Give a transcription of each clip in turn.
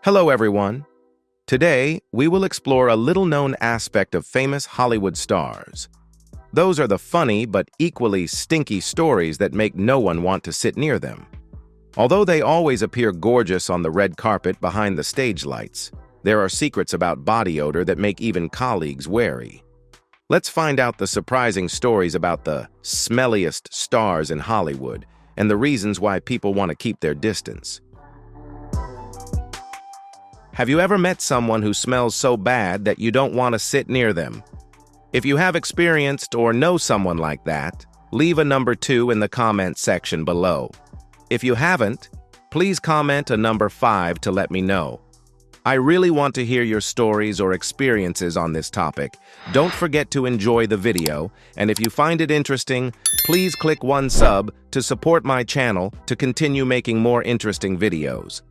Hello, everyone. Today, we will explore a little-known aspect of famous Hollywood stars. Those are the funny but equally stinky stories that make no one want to sit near them. Although they always appear gorgeous on the red carpet behind the stage lights, there are secrets about body odor that make even colleagues wary. Let's find out the surprising stories about the smelliest stars in Hollywood and the reasons why people want to keep their distance. Have you ever met someone who smells so bad that you don't want to sit near them? If you have experienced or know someone like that, leave a number 2 in the comment section below. If you haven't, please comment a number 5 to let me know. I really want to hear your stories or experiences on this topic. Don't forget to enjoy the video, and if you find it interesting, please click one sub to support my channel to continue making more interesting videos.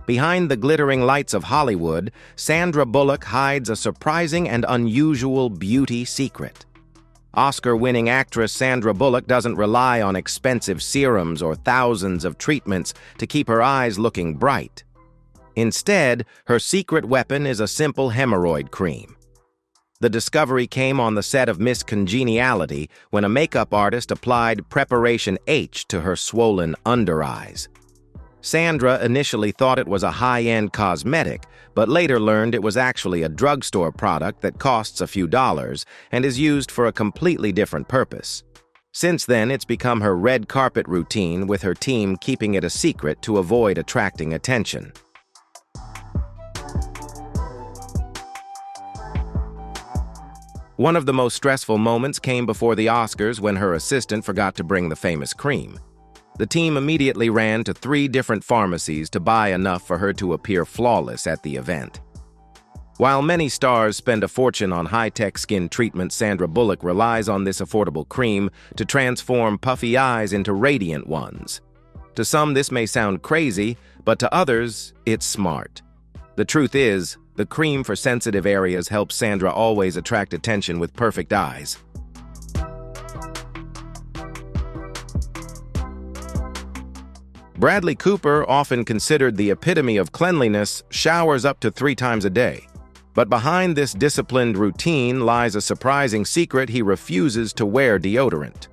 Behind the glittering lights of Hollywood, Sandra Bullock hides a surprising and unusual beauty secret. Oscar-winning actress Sandra Bullock doesn't rely on expensive serums or thousands of treatments to keep her eyes looking bright. Instead, her secret weapon is a simple hemorrhoid cream. The discovery came on the set of Miss Congeniality when a makeup artist applied Preparation H to her swollen under eyes. Sandra initially thought it was a high-end cosmetic, but later learned it was actually a drugstore product that costs a few dollars and is used for a completely different purpose. Since then, it's become her red carpet routine, with her team keeping it a secret to avoid attracting attention. One of the most stressful moments came before the Oscars when her assistant forgot to bring the famous cream. The team immediately ran to 3 different pharmacies to buy enough for her to appear flawless at the event. While many stars spend a fortune on high-tech skin treatment, Sandra Bullock relies on this affordable cream to transform puffy eyes into radiant ones. To some, this may sound crazy, but to others, it's smart. The truth is, the cream for sensitive areas helps Sandra always attract attention with perfect eyes. Bradley Cooper, often considered the epitome of cleanliness, showers up to 3 times a day. But behind this disciplined routine lies a surprising secret: he refuses to wear deodorant.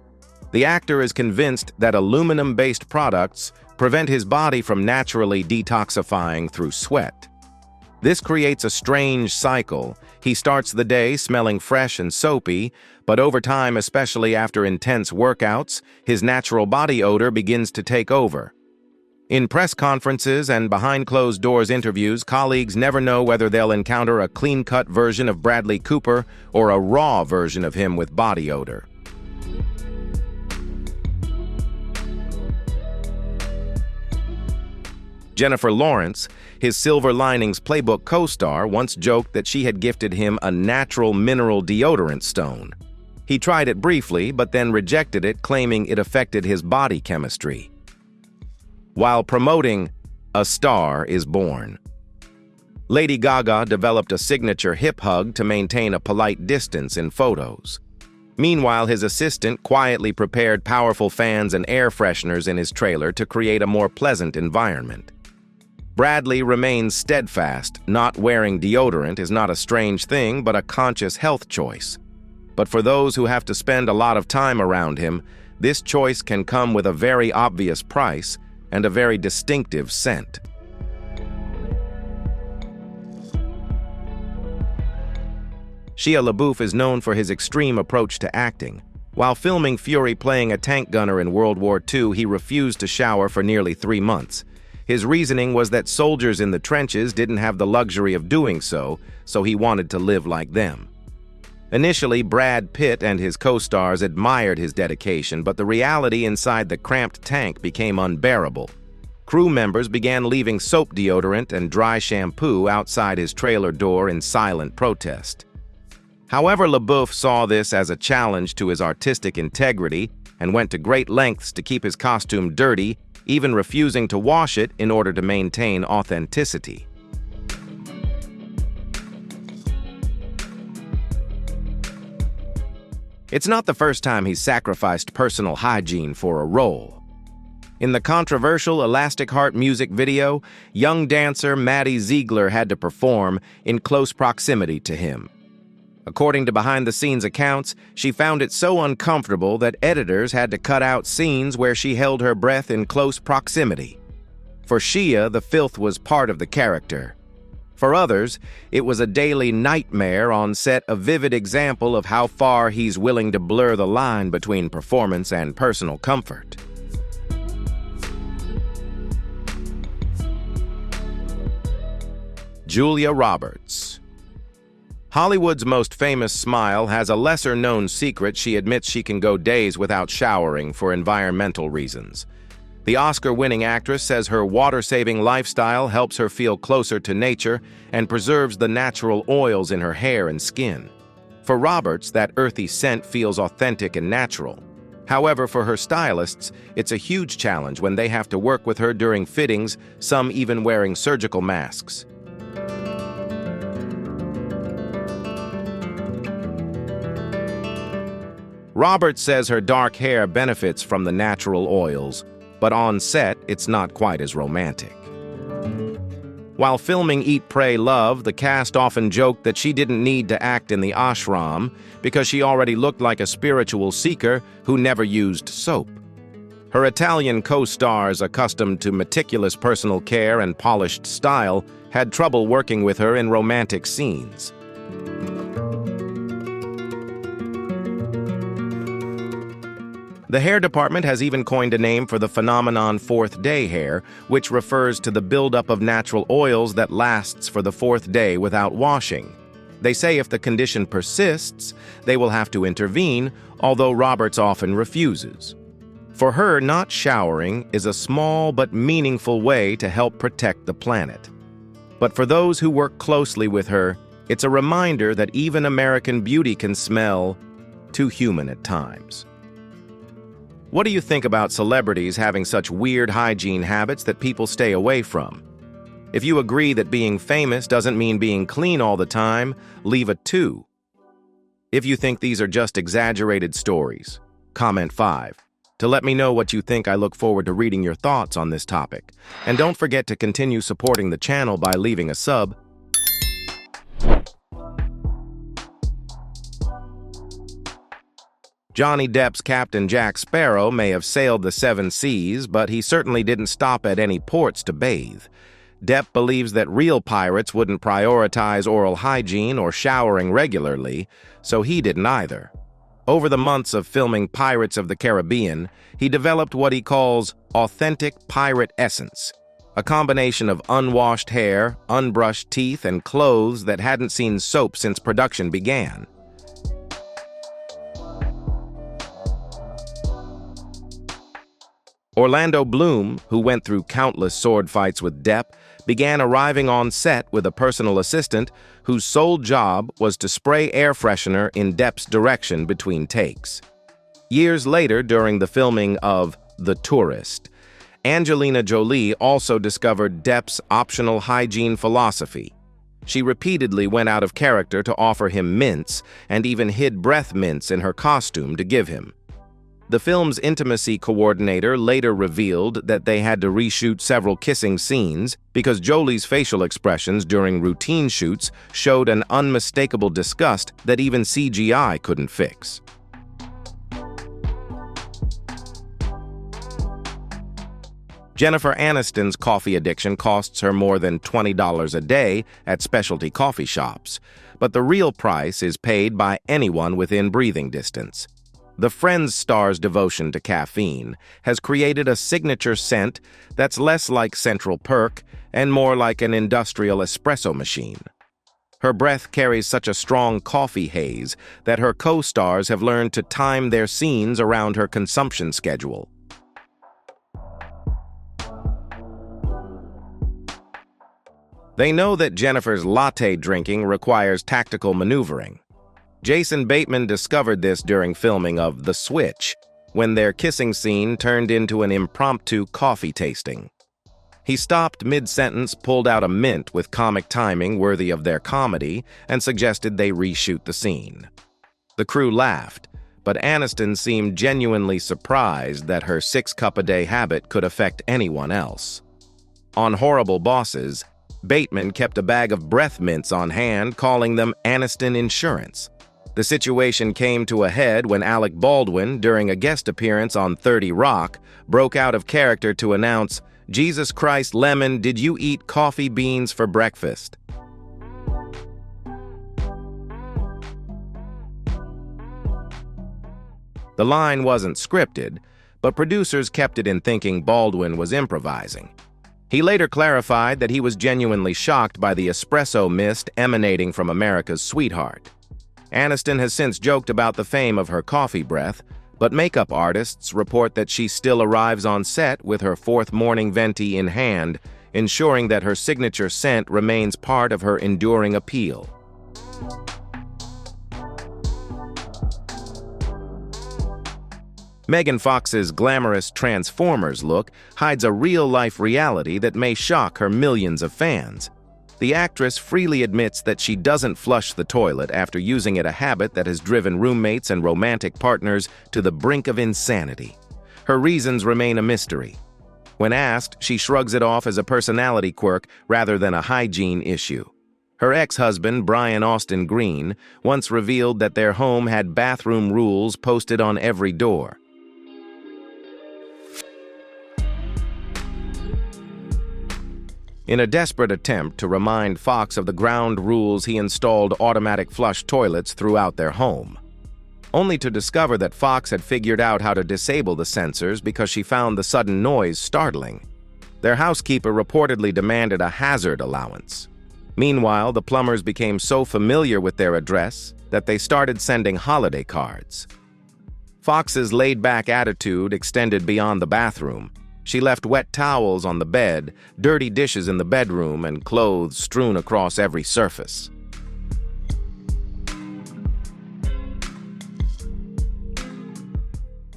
The actor is convinced that aluminum-based products prevent his body from naturally detoxifying through sweat. This creates a strange cycle. He starts the day smelling fresh and soapy, but over time, especially after intense workouts, his natural body odor begins to take over. In press conferences and behind-closed-doors interviews, colleagues never know whether they'll encounter a clean-cut version of Bradley Cooper or a raw version of him with body odor. Jennifer Lawrence, his Silver Linings Playbook co-star, once joked that she had gifted him a natural mineral deodorant stone. He tried it briefly, but then rejected it, claiming it affected his body chemistry. While promoting "A Star Is Born," Lady Gaga developed a signature hip hug to maintain a polite distance in photos. Meanwhile, his assistant quietly prepared powerful fans and air fresheners in his trailer to create a more pleasant environment. Bradley remains steadfast. Not wearing deodorant is not a strange thing, but a conscious health choice. But for those who have to spend a lot of time around him, this choice can come with a very obvious price and a very distinctive scent. Shia LaBeouf is known for his extreme approach to acting. While filming Fury playing a tank gunner in World War II, he refused to shower for nearly 3 months. His reasoning was that soldiers in the trenches didn't have the luxury of doing so, so he wanted to live like them. Initially, Brad Pitt and his co-stars admired his dedication, but the reality inside the cramped tank became unbearable. Crew members began leaving soap deodorant and dry shampoo outside his trailer door in silent protest. However, LaBeouf saw this as a challenge to his artistic integrity and went to great lengths to keep his costume dirty, even refusing to wash it in order to maintain authenticity. It's not the first time he's sacrificed personal hygiene for a role. In the controversial Elastic Heart music video, young dancer Maddie Ziegler had to perform in close proximity to him. According to behind-the-scenes accounts, she found it so uncomfortable that editors had to cut out scenes where she held her breath in close proximity. For Shia, the filth was part of the character. For others, it was a daily nightmare on set, a vivid example of how far he's willing to blur the line between performance and personal comfort. Julia Roberts. Hollywood's most famous smile has a lesser-known secret. She admits she can go days without showering for environmental reasons. The Oscar-winning actress says her water-saving lifestyle helps her feel closer to nature and preserves the natural oils in her hair and skin. For Roberts, that earthy scent feels authentic and natural. However, for her stylists, it's a huge challenge when they have to work with her during fittings, some even wearing surgical masks. Roberts says her dark hair benefits from the natural oils, but on set, it's not quite as romantic. While filming Eat, Pray, Love, the cast often joked that she didn't need to act in the ashram because she already looked like a spiritual seeker who never used soap. Her Italian co-stars, accustomed to meticulous personal care and polished style, had trouble working with her in romantic scenes. The hair department has even coined a name for the phenomenon fourth day hair, which refers to the buildup of natural oils that lasts for the fourth day without washing. They say if the condition persists, they will have to intervene, although Roberts often refuses. For her, not showering is a small but meaningful way to help protect the planet. But for those who work closely with her, it's a reminder that even American beauty can smell too human at times. What do you think about celebrities having such weird hygiene habits that people stay away from? If you agree that being famous doesn't mean being clean all the time, leave a 2. If you think these are just exaggerated stories, comment 5. To let me know what you think, I look forward to reading your thoughts on this topic. And don't forget to continue supporting the channel by leaving a sub. Johnny Depp's Captain Jack Sparrow may have sailed the 7 seas, but he certainly didn't stop at any ports to bathe. Depp believes that real pirates wouldn't prioritize oral hygiene or showering regularly, so he didn't either. Over the months of filming Pirates of the Caribbean, he developed what he calls authentic pirate essence, a combination of unwashed hair, unbrushed teeth, and clothes that hadn't seen soap since production began. Orlando Bloom, who went through countless sword fights with Depp, began arriving on set with a personal assistant whose sole job was to spray air freshener in Depp's direction between takes. Years later, during the filming of The Tourist, Angelina Jolie also discovered Depp's optional hygiene philosophy. She repeatedly went out of character to offer him mints and even hid breath mints in her costume to give him. The film's intimacy coordinator later revealed that they had to reshoot several kissing scenes because Jolie's facial expressions during routine shoots showed an unmistakable disgust that even CGI couldn't fix. Jennifer Aniston's coffee addiction costs her more than $20 a day at specialty coffee shops, but the real price is paid by anyone within breathing distance. The Friends star's devotion to caffeine has created a signature scent that's less like Central Perk and more like an industrial espresso machine. Her breath carries such a strong coffee haze that her co-stars have learned to time their scenes around her consumption schedule. They know that Jennifer's latte drinking requires tactical maneuvering. Jason Bateman discovered this during filming of The Switch, when their kissing scene turned into an impromptu coffee tasting. He stopped mid-sentence, pulled out a mint with comic timing worthy of their comedy, and suggested they reshoot the scene. The crew laughed, but Aniston seemed genuinely surprised that her 6-cup-a-day habit could affect anyone else. On Horrible Bosses, Bateman kept a bag of breath mints on hand, calling them Aniston Insurance. The situation came to a head when Alec Baldwin, during a guest appearance on 30 Rock, broke out of character to announce, "Jesus Christ, Lemon, did you eat coffee beans for breakfast?" The line wasn't scripted, but producers kept it in thinking Baldwin was improvising. He later clarified that he was genuinely shocked by the espresso mist emanating from America's sweetheart. Aniston has since joked about the fame of her coffee breath, but makeup artists report that she still arrives on set with her 4th morning venti in hand, ensuring that her signature scent remains part of her enduring appeal. Megan Fox's glamorous Transformers look hides a real-life reality that may shock her millions of fans. The actress freely admits that she doesn't flush the toilet after using it, a habit that has driven roommates and romantic partners to the brink of insanity. Her reasons remain a mystery. When asked, she shrugs it off as a personality quirk rather than a hygiene issue. Her ex-husband, Brian Austin Green, once revealed that their home had bathroom rules posted on every door. In a desperate attempt to remind Fox of the ground rules, he installed automatic flush toilets throughout their home, only to discover that Fox had figured out how to disable the sensors because she found the sudden noise startling. Their housekeeper reportedly demanded a hazard allowance. Meanwhile, the plumbers became so familiar with their address that they started sending holiday cards. Fox's laid-back attitude extended beyond the bathroom. She left wet towels on the bed, dirty dishes in the bedroom, and clothes strewn across every surface.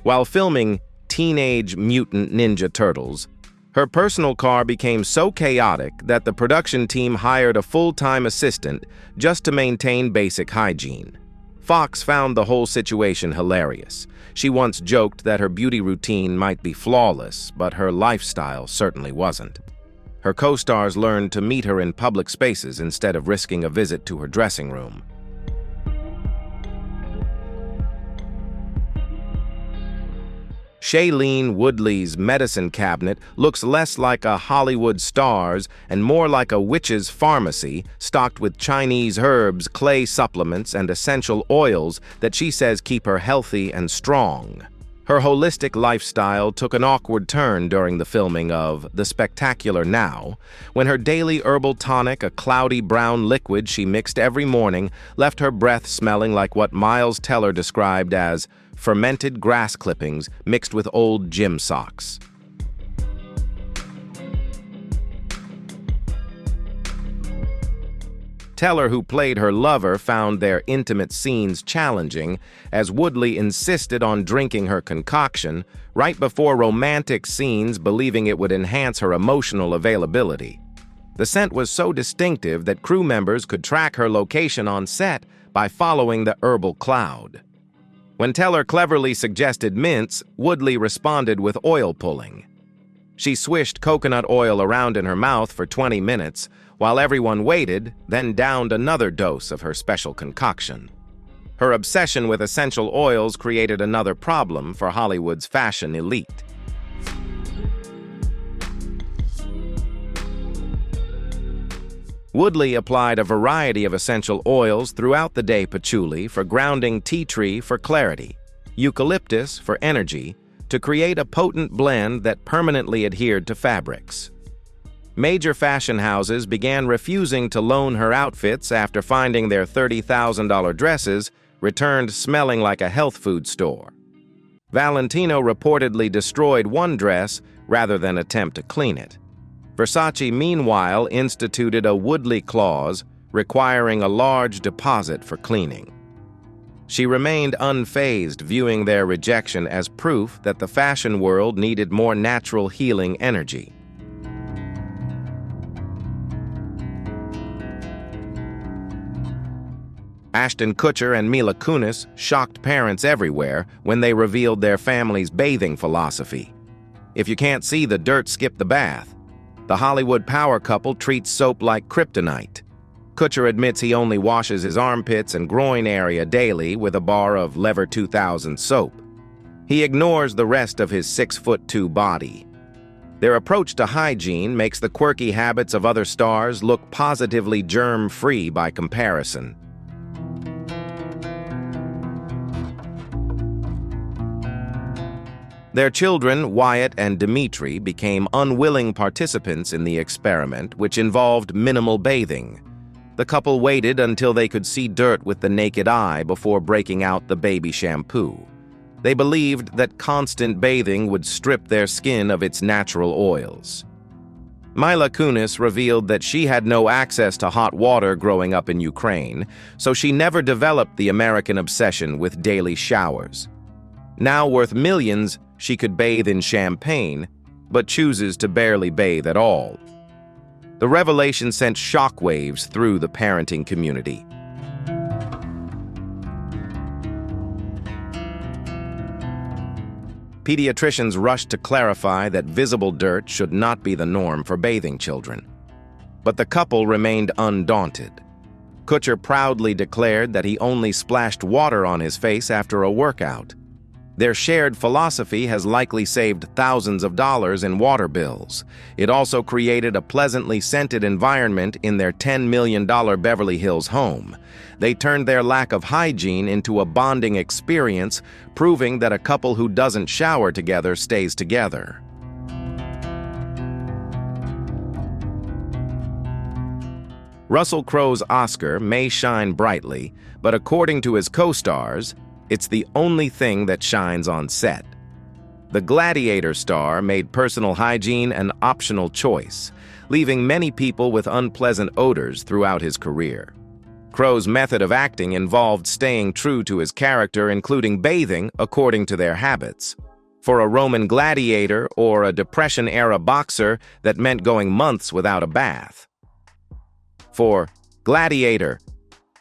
While filming Teenage Mutant Ninja Turtles, her personal car became so chaotic that the production team hired a full-time assistant just to maintain basic hygiene. Fox found the whole situation hilarious. She once joked that her beauty routine might be flawless, but her lifestyle certainly wasn't. Her co-stars learned to meet her in public spaces instead of risking a visit to her dressing room. Shailene Woodley's medicine cabinet looks less like a Hollywood star's and more like a witch's pharmacy stocked with Chinese herbs, clay supplements, and essential oils that she says keep her healthy and strong. Her holistic lifestyle took an awkward turn during the filming of The Spectacular Now, when her daily herbal tonic, a cloudy brown liquid she mixed every morning, left her breath smelling like what Miles Teller described as fermented grass clippings mixed with old gym socks. Teller, who played her lover, found their intimate scenes challenging, as Woodley insisted on drinking her concoction right before romantic scenes, believing it would enhance her emotional availability. The scent was so distinctive that crew members could track her location on set by following the herbal cloud. When Teller cleverly suggested mints, Woodley responded with oil pulling. She swished coconut oil around in her mouth for 20 minutes, while everyone waited, then downed another dose of her special concoction. Her obsession with essential oils created another problem for Hollywood's fashion elite. Woodley applied a variety of essential oils throughout the day: patchouli for grounding, tea tree for clarity, eucalyptus for energy, to create a potent blend that permanently adhered to fabrics. Major fashion houses began refusing to loan her outfits after finding their $30,000 dresses returned smelling like a health food store. Valentino reportedly destroyed one dress rather than attempt to clean it. Versace, meanwhile, instituted a Woodley clause requiring a large deposit for cleaning. She remained unfazed, viewing their rejection as proof that the fashion world needed more natural healing energy. Ashton Kutcher and Mila Kunis shocked parents everywhere when they revealed their family's bathing philosophy. If you can't see the dirt, skip the bath. The Hollywood power couple treats soap like kryptonite. Kutcher admits he only washes his armpits and groin area daily with a bar of Lever 2000 soap. He ignores the rest of his 6'2" body. Their approach to hygiene makes the quirky habits of other stars look positively germ-free by comparison. Their children, Wyatt and Dimitri, became unwilling participants in the experiment, which involved minimal bathing. The couple waited until they could see dirt with the naked eye before breaking out the baby shampoo. They believed that constant bathing would strip their skin of its natural oils. Mila Kunis revealed that she had no access to hot water growing up in Ukraine, so she never developed the American obsession with daily showers. Now worth millions, she could bathe in champagne, but chooses to barely bathe at all. The revelation sent shockwaves through the parenting community. Pediatricians rushed to clarify that visible dirt should not be the norm for bathing children. But the couple remained undaunted. Kutcher proudly declared that he only splashed water on his face after a workout. Their shared philosophy has likely saved thousands of dollars in water bills. It also created a pleasantly scented environment in their $10 million Beverly Hills home. They turned their lack of hygiene into a bonding experience, proving that a couple who doesn't shower together stays together. Russell Crowe's Oscar may shine brightly, but according to his co-stars, it's the only thing that shines on set. The Gladiator star made personal hygiene an optional choice, leaving many people with unpleasant odors throughout his career. Crowe's method of acting involved staying true to his character, including bathing according to their habits. For a Roman gladiator or a Depression-era boxer, that meant going months without a bath. For Gladiator,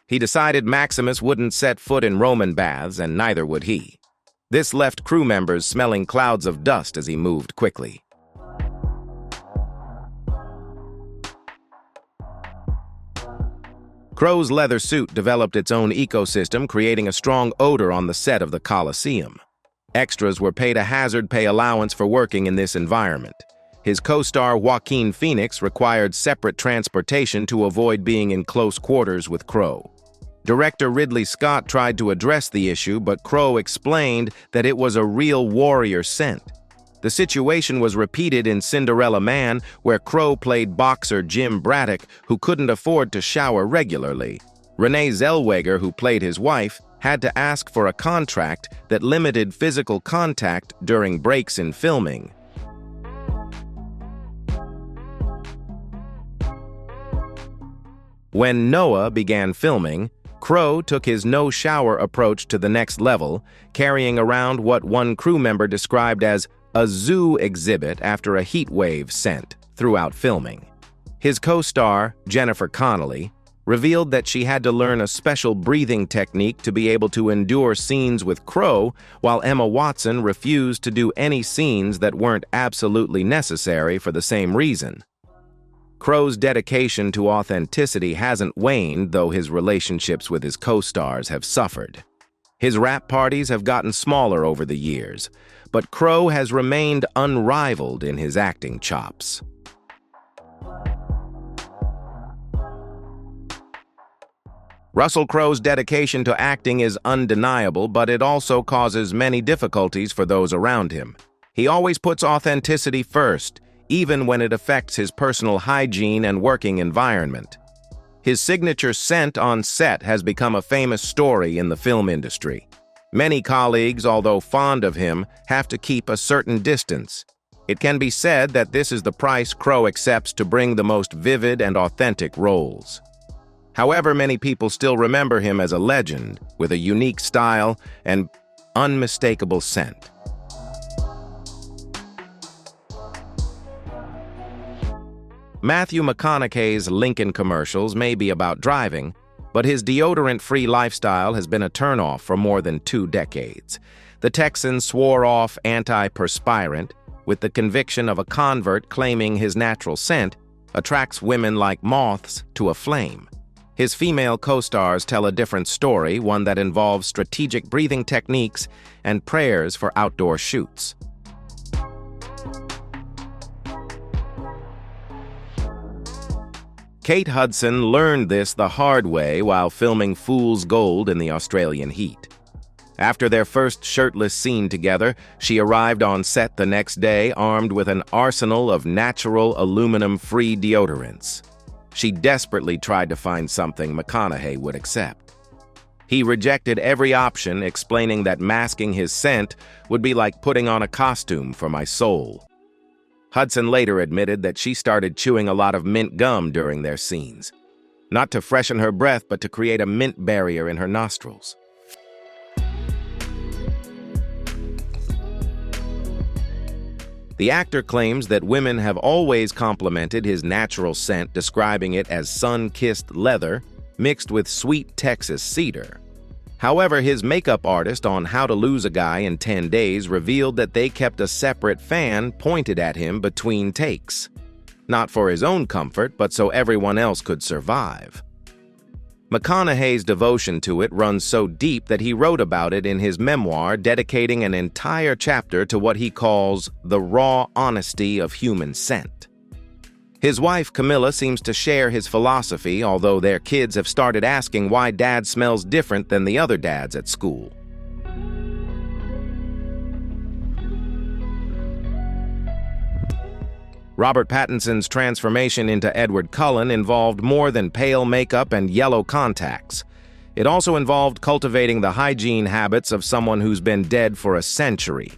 he decided Maximus wouldn't set foot in Roman baths, and neither would he. This left crew members smelling clouds of dust as he moved quickly. Crowe's leather suit developed its own ecosystem, creating a strong odor on the set of the Colosseum. Extras were paid a hazard pay allowance for working in this environment. His co-star Joaquin Phoenix required separate transportation to avoid being in close quarters with Crowe. Director Ridley Scott tried to address the issue, but Crowe explained that it was a real warrior scent. The situation was repeated in Cinderella Man, where Crowe played boxer Jim Braddock, who couldn't afford to shower regularly. Renee Zellweger, who played his wife, had to ask for a contract that limited physical contact during breaks in filming. When Noah began filming, Crowe took his no-shower approach to the next level, carrying around what one crew member described as a zoo exhibit after a heat wave scent throughout filming. His co-star, Jennifer Connelly, revealed that she had to learn a special breathing technique to be able to endure scenes with Crowe, while Emma Watson refused to do any scenes that weren't absolutely necessary for the same reason. Crowe's dedication to authenticity hasn't waned, though his relationships with his co-stars have suffered. His rap parties have gotten smaller over the years, but Crowe has remained unrivaled in his acting chops. Russell Crowe's dedication to acting is undeniable, but it also causes many difficulties for those around him. He always puts authenticity first, even when it affects his personal hygiene and working environment. His signature scent on set has become a famous story in the film industry. Many colleagues, although fond of him, have to keep a certain distance. It can be said that this is the price Crowe accepts to bring the most vivid and authentic roles. However, many people still remember him as a legend with a unique style and unmistakable scent. Matthew McConaughey's Lincoln commercials may be about driving, But his deodorant-free lifestyle has been a turnoff for more than 2 decades. The Texan swore off antiperspirant with the conviction of a convert claiming his natural scent attracts women like moths to a flame. His female co-stars tell a different story, one that involves strategic breathing techniques and prayers for outdoor shoots. Kate Hudson learned this the hard way while filming Fool's Gold in the Australian heat. After their first shirtless scene together, she arrived on set the next day armed with an arsenal of natural aluminum-free deodorants. She desperately tried to find something McConaughey would accept. He rejected every option, explaining that masking his scent would be like putting on a costume for my soul. Hudson later admitted that she started chewing a lot of mint gum during their scenes, not to freshen her breath but to create a mint barrier in her nostrils. The actor claims that women have always complimented his natural scent, describing it as sun-kissed leather mixed with sweet Texas cedar. However, his makeup artist on How to Lose a Guy in 10 Days revealed that they kept a separate fan pointed at him between takes. Not for his own comfort, but so everyone else could survive. McConaughey's devotion to it runs so deep that he wrote about it in his memoir, dedicating an entire chapter to what he calls the raw honesty of human scent. His wife, Camilla, seems to share his philosophy, although their kids have started asking why dad smells different than the other dads at school. Robert Pattinson's transformation into Edward Cullen involved more than pale makeup and yellow contacts. It also involved cultivating the hygiene habits of someone who's been dead for a century.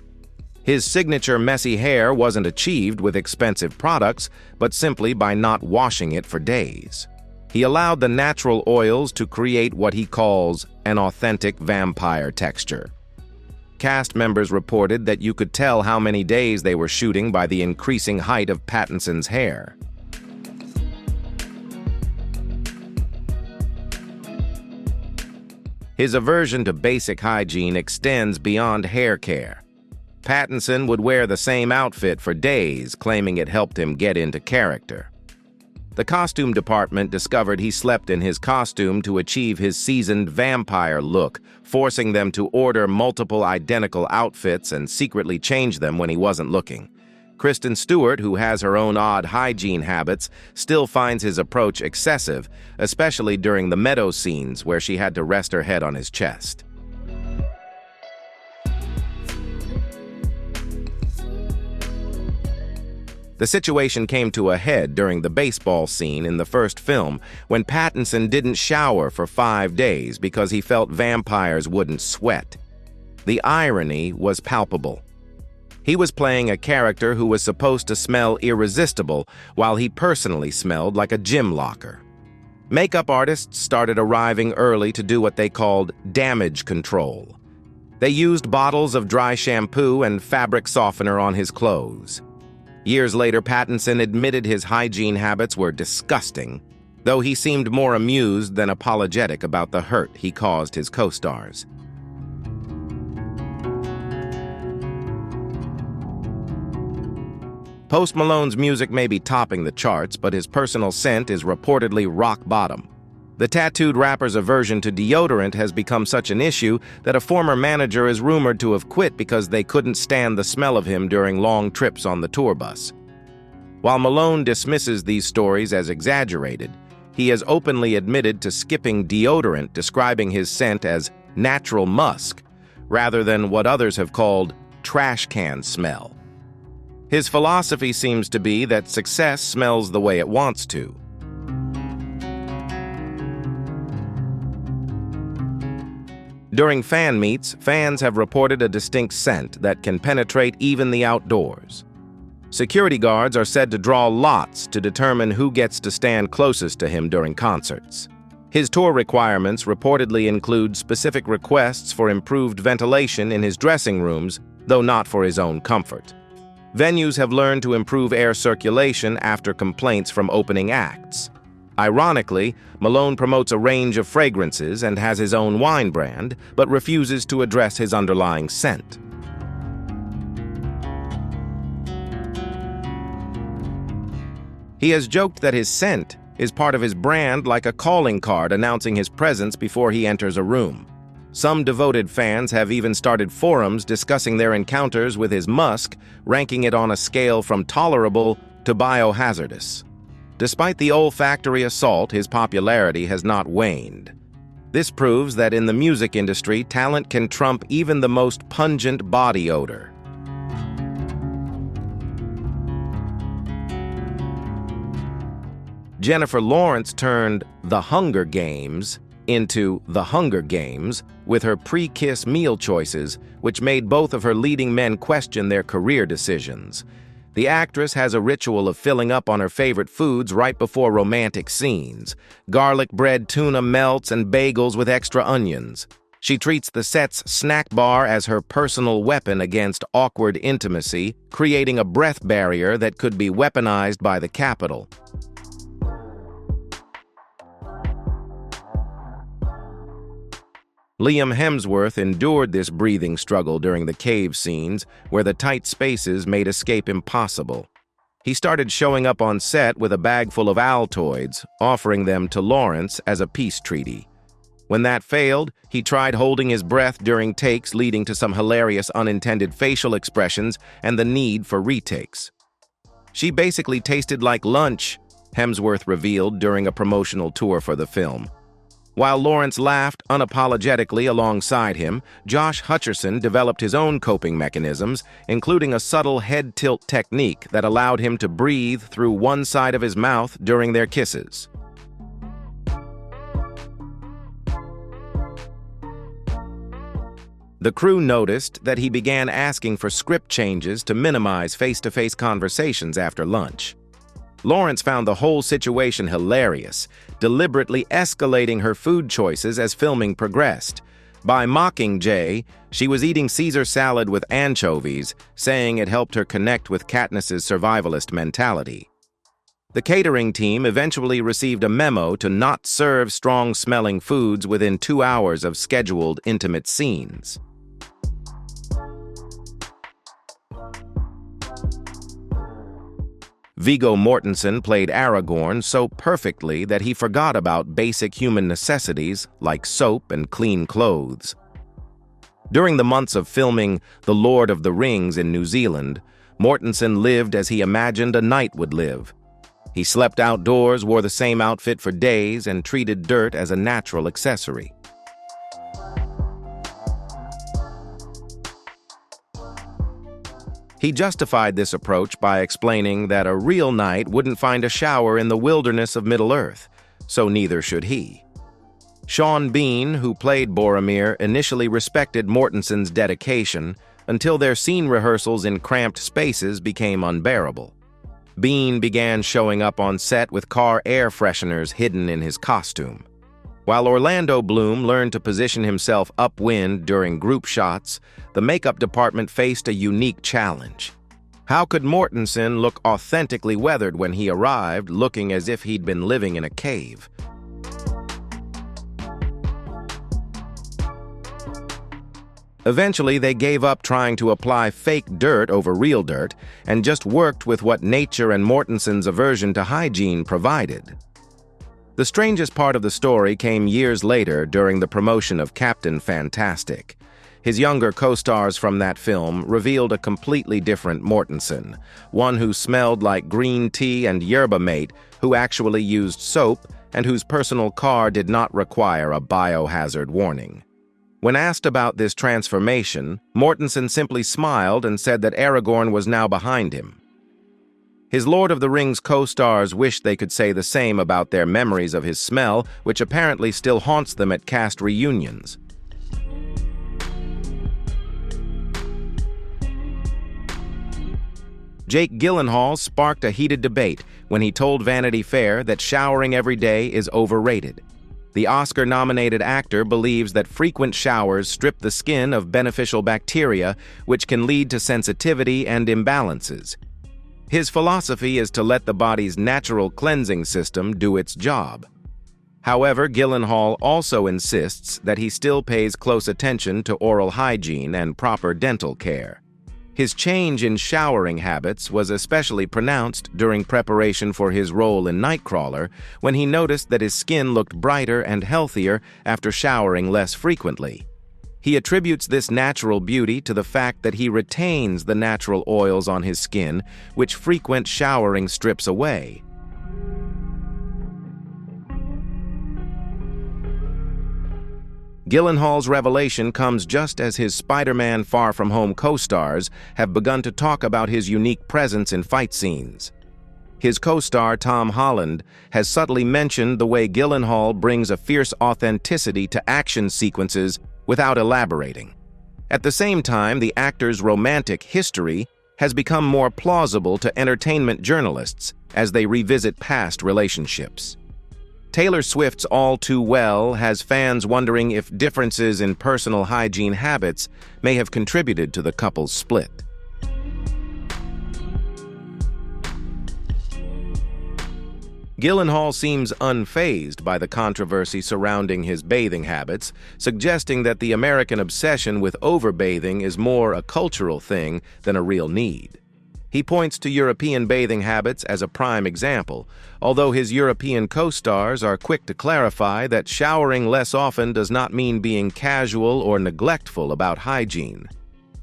His signature messy hair wasn't achieved with expensive products, but simply by not washing it for days. He allowed the natural oils to create what he calls an authentic vampire texture. Cast members reported that you could tell how many days they were shooting by the increasing height of Pattinson's hair. His aversion to basic hygiene extends beyond hair care. Pattinson would wear the same outfit for days, claiming it helped him get into character. The costume department discovered he slept in his costume to achieve his seasoned vampire look, forcing them to order multiple identical outfits and secretly change them when he wasn't looking. Kristen Stewart, who has her own odd hygiene habits, still finds his approach excessive, especially during the meadow scenes where she had to rest her head on his chest. The situation came to a head during the baseball scene in the first film when Pattinson didn't shower for 5 days because he felt vampires wouldn't sweat. The irony was palpable. He was playing a character who was supposed to smell irresistible while he personally smelled like a gym locker. Makeup artists started arriving early to do what they called damage control. They used bottles of dry shampoo and fabric softener on his clothes. Years later, Pattinson admitted his hygiene habits were disgusting, though he seemed more amused than apologetic about the hurt he caused his co-stars. Post Malone's music may be topping the charts, but his personal scent is reportedly rock bottom. The tattooed rapper's aversion to deodorant has become such an issue that a former manager is rumored to have quit because they couldn't stand the smell of him during long trips on the tour bus. While Malone dismisses these stories as exaggerated, he has openly admitted to skipping deodorant, describing his scent as natural musk, rather than what others have called trash can smell. His philosophy seems to be that success smells the way it wants to. During fan meets, fans have reported a distinct scent that can penetrate even the outdoors. Security guards are said to draw lots to determine who gets to stand closest to him during concerts. His tour requirements reportedly include specific requests for improved ventilation in his dressing rooms, though not for his own comfort. Venues have learned to improve air circulation after complaints from opening acts. Ironically, Malone promotes a range of fragrances and has his own wine brand, but refuses to address his underlying scent. He has joked that his scent is part of his brand, like a calling card announcing his presence before he enters a room. Some devoted fans have even started forums discussing their encounters with his musk, ranking it on a scale from tolerable to biohazardous. Despite the olfactory assault, his popularity has not waned. This proves that in the music industry, talent can trump even the most pungent body odor. Jennifer Lawrence turned The Hunger Games into The Hunger Games with her pre-kiss meal choices, which made both of her leading men question their career decisions. The actress has a ritual of filling up on her favorite foods right before romantic scenes: garlic bread, tuna melts, and bagels with extra onions. She treats the set's snack bar as her personal weapon against awkward intimacy, creating a breath barrier that could be weaponized by the Capitol. Liam Hemsworth endured this breathing struggle during the cave scenes, where the tight spaces made escape impossible. He started showing up on set with a bag full of Altoids, offering them to Lawrence as a peace treaty. When that failed, he tried holding his breath during takes, leading to some hilarious unintended facial expressions and the need for retakes. "She basically tasted like lunch," Hemsworth revealed during a promotional tour for the film. While Lawrence laughed unapologetically alongside him, Josh Hutcherson developed his own coping mechanisms, including a subtle head tilt technique that allowed him to breathe through one side of his mouth during their kisses. The crew noticed that he began asking for script changes to minimize face-to-face conversations after lunch. Lawrence found the whole situation hilarious, deliberately escalating her food choices as filming progressed. By mocking Jay, she was eating Caesar salad with anchovies, saying it helped her connect with Katniss's survivalist mentality. The catering team eventually received a memo to not serve strong-smelling foods within 2 hours of scheduled intimate scenes. Viggo Mortensen played Aragorn so perfectly that he forgot about basic human necessities like soap and clean clothes. During the months of filming The Lord of the Rings in New Zealand, Mortensen lived as he imagined a knight would live. He slept outdoors, wore the same outfit for days, and treated dirt as a natural accessory. He justified this approach by explaining that a real knight wouldn't find a shower in the wilderness of Middle-earth, so neither should he. Sean Bean, who played Boromir, initially respected Mortensen's dedication until their scene rehearsals in cramped spaces became unbearable. Bean began showing up on set with car air fresheners hidden in his costume. While Orlando Bloom learned to position himself upwind during group shots, the makeup department faced a unique challenge. How could Mortensen look authentically weathered when he arrived, looking as if he'd been living in a cave? Eventually, they gave up trying to apply fake dirt over real dirt and just worked with what nature and Mortensen's aversion to hygiene provided. The strangest part of the story came years later during the promotion of Captain Fantastic. His younger co-stars from that film revealed a completely different Mortensen, one who smelled like green tea and yerba mate, who actually used soap, and whose personal car did not require a biohazard warning. When asked about this transformation, Mortensen simply smiled and said that Aragorn was now behind him. His Lord of the Rings co-stars wished they could say the same about their memories of his smell, which apparently still haunts them at cast reunions. Jake Gyllenhaal sparked a heated debate when he told Vanity Fair that showering every day is overrated. The Oscar-nominated actor believes that frequent showers strip the skin of beneficial bacteria, which can lead to sensitivity and imbalances. His philosophy is to let the body's natural cleansing system do its job. However, Gyllenhaal also insists that he still pays close attention to oral hygiene and proper dental care. His change in showering habits was especially pronounced during preparation for his role in Nightcrawler, when he noticed that his skin looked brighter and healthier after showering less frequently. He attributes this natural beauty to the fact that he retains the natural oils on his skin, which frequent showering strips away. Gyllenhaal's revelation comes just as his Spider-Man Far From Home co-stars have begun to talk about his unique presence in fight scenes. His co-star Tom Holland has subtly mentioned the way Gyllenhaal brings a fierce authenticity to action sequences without elaborating. At the same time, the actor's romantic history has become more plausible to entertainment journalists as they revisit past relationships. Taylor Swift's All Too Well has fans wondering if differences in personal hygiene habits may have contributed to the couple's split. Gyllenhaal seems unfazed by the controversy surrounding his bathing habits, suggesting that the American obsession with overbathing is more a cultural thing than a real need. He points to European bathing habits as a prime example, although his European co-stars are quick to clarify that showering less often does not mean being casual or neglectful about hygiene.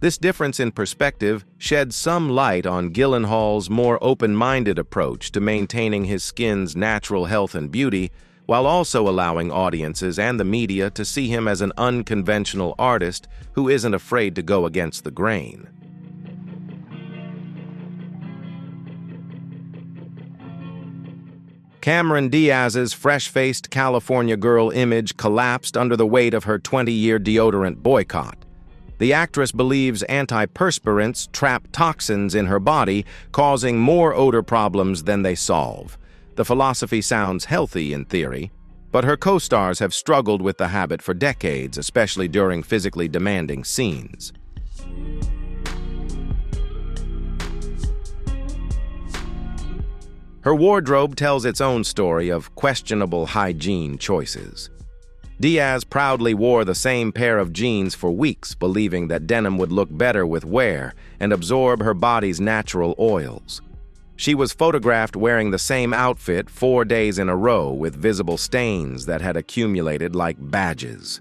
This difference in perspective sheds some light on Gyllenhaal's more open-minded approach to maintaining his skin's natural health and beauty, while also allowing audiences and the media to see him as an unconventional artist who isn't afraid to go against the grain. Cameron Diaz's fresh-faced California girl image collapsed under the weight of her 20-year deodorant boycott. The actress believes antiperspirants trap toxins in her body, causing more odor problems than they solve. The philosophy sounds healthy in theory, but her co-stars have struggled with the habit for decades, especially during physically demanding scenes. Her wardrobe tells its own story of questionable hygiene choices. Diaz proudly wore the same pair of jeans for weeks, believing that denim would look better with wear and absorb her body's natural oils. She was photographed wearing the same outfit 4 days in a row with visible stains that had accumulated like badges.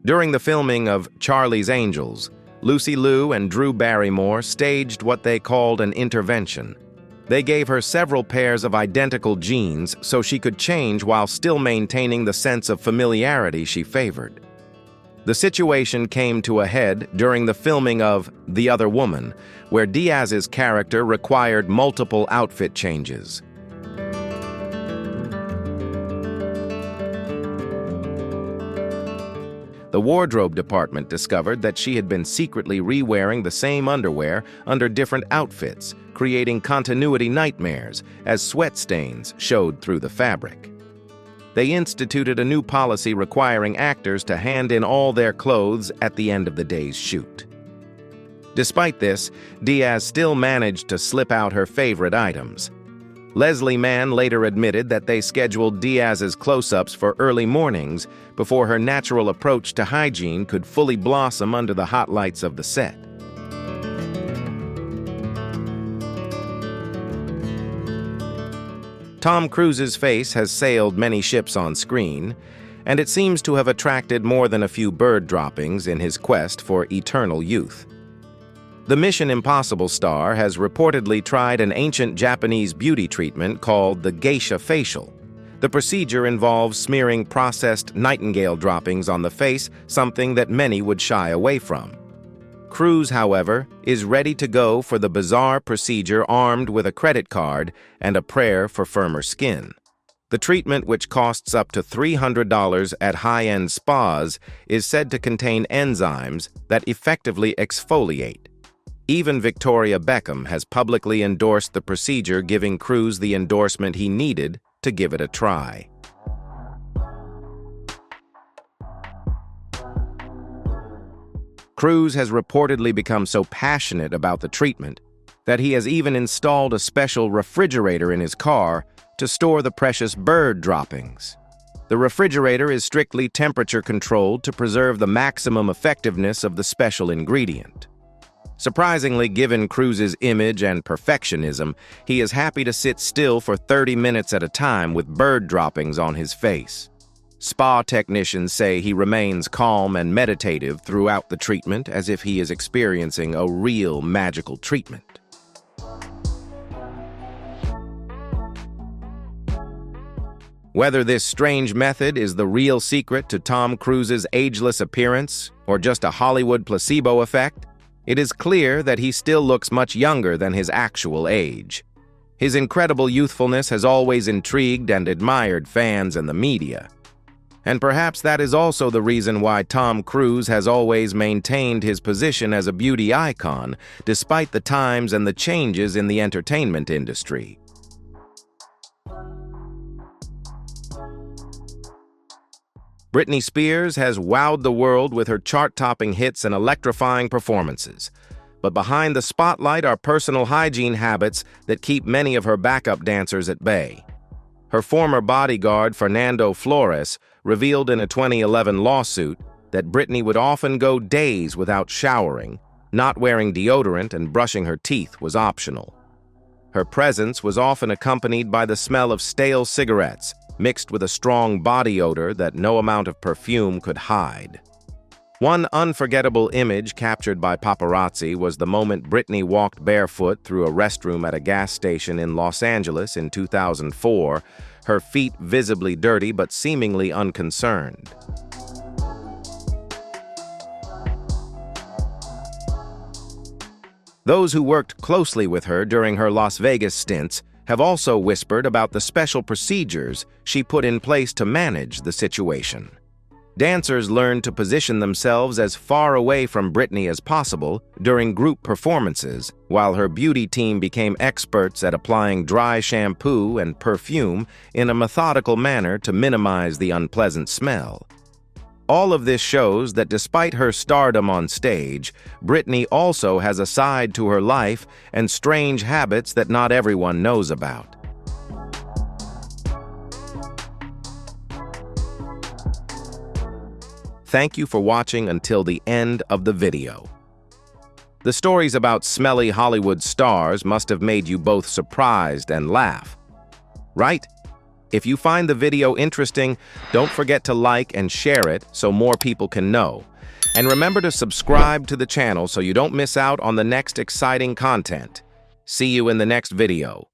During the filming of Charlie's Angels, Lucy Liu and Drew Barrymore staged what they called an intervention. They gave her several pairs of identical jeans so she could change while still maintaining the sense of familiarity she favored. The situation came to a head during the filming of The Other Woman, where Diaz's character required multiple outfit changes. The wardrobe department discovered that she had been secretly re-wearing the same underwear under different outfits, creating continuity nightmares as sweat stains showed through the fabric. They instituted a new policy requiring actors to hand in all their clothes at the end of the day's shoot. Despite this, Diaz still managed to slip out her favorite items. Leslie Mann later admitted that they scheduled Diaz's close-ups for early mornings before her natural approach to hygiene could fully blossom under the hot lights of the set. Tom Cruise's face has sailed many ships on screen, and it seems to have attracted more than a few bird droppings in his quest for eternal youth. The Mission Impossible star has reportedly tried an ancient Japanese beauty treatment called the geisha facial. The procedure involves smearing processed nightingale droppings on the face, something that many would shy away from. Cruise, however, is ready to go for the bizarre procedure armed with a credit card and a prayer for firmer skin. The treatment, which costs up to $300 at high-end spas, is said to contain enzymes that effectively exfoliate. Even Victoria Beckham has publicly endorsed the procedure, giving Cruise the endorsement he needed to give it a try. Cruise has reportedly become so passionate about the treatment that he has even installed a special refrigerator in his car to store the precious bird droppings. The refrigerator is strictly temperature-controlled to preserve the maximum effectiveness of the special ingredient. Surprisingly, given Cruz's image and perfectionism, he is happy to sit still for 30 minutes at a time with bird droppings on his face. Spa technicians say he remains calm and meditative throughout the treatment, as if he is experiencing a real magical treatment. Whether this strange method is the real secret to Tom Cruise's ageless appearance or just a Hollywood placebo effect, it is clear that he still looks much younger than his actual age. His incredible youthfulness has always intrigued and admired fans and the media. And perhaps that is also the reason why Tom Cruise has always maintained his position as a beauty icon, despite the times and the changes in the entertainment industry. Britney Spears has wowed the world with her chart-topping hits and electrifying performances. But behind the spotlight are personal hygiene habits that keep many of her backup dancers at bay. Her former bodyguard, Fernando Flores, revealed in a 2011 lawsuit that Britney would often go days without showering, not wearing deodorant, and brushing her teeth was optional. Her presence was often accompanied by the smell of stale cigarettes, mixed with a strong body odor that no amount of perfume could hide. One unforgettable image captured by paparazzi was the moment Britney walked barefoot through a restroom at a gas station in Los Angeles in 2004, her feet visibly dirty but seemingly unconcerned. Those who worked closely with her during her Las Vegas stints have also whispered about the special procedures she put in place to manage the situation. Dancers learned to position themselves as far away from Britney as possible during group performances, while her beauty team became experts at applying dry shampoo and perfume in a methodical manner to minimize the unpleasant smell. All of this shows that despite her stardom on stage, Britney also has a side to her life and strange habits that not everyone knows about. Thank you for watching until the end of the video. The stories about smelly Hollywood stars must have made you both surprised and laugh, right? If you find the video interesting, don't forget to like and share it so more people can know. And remember to subscribe to the channel so you don't miss out on the next exciting content. See you in the next video.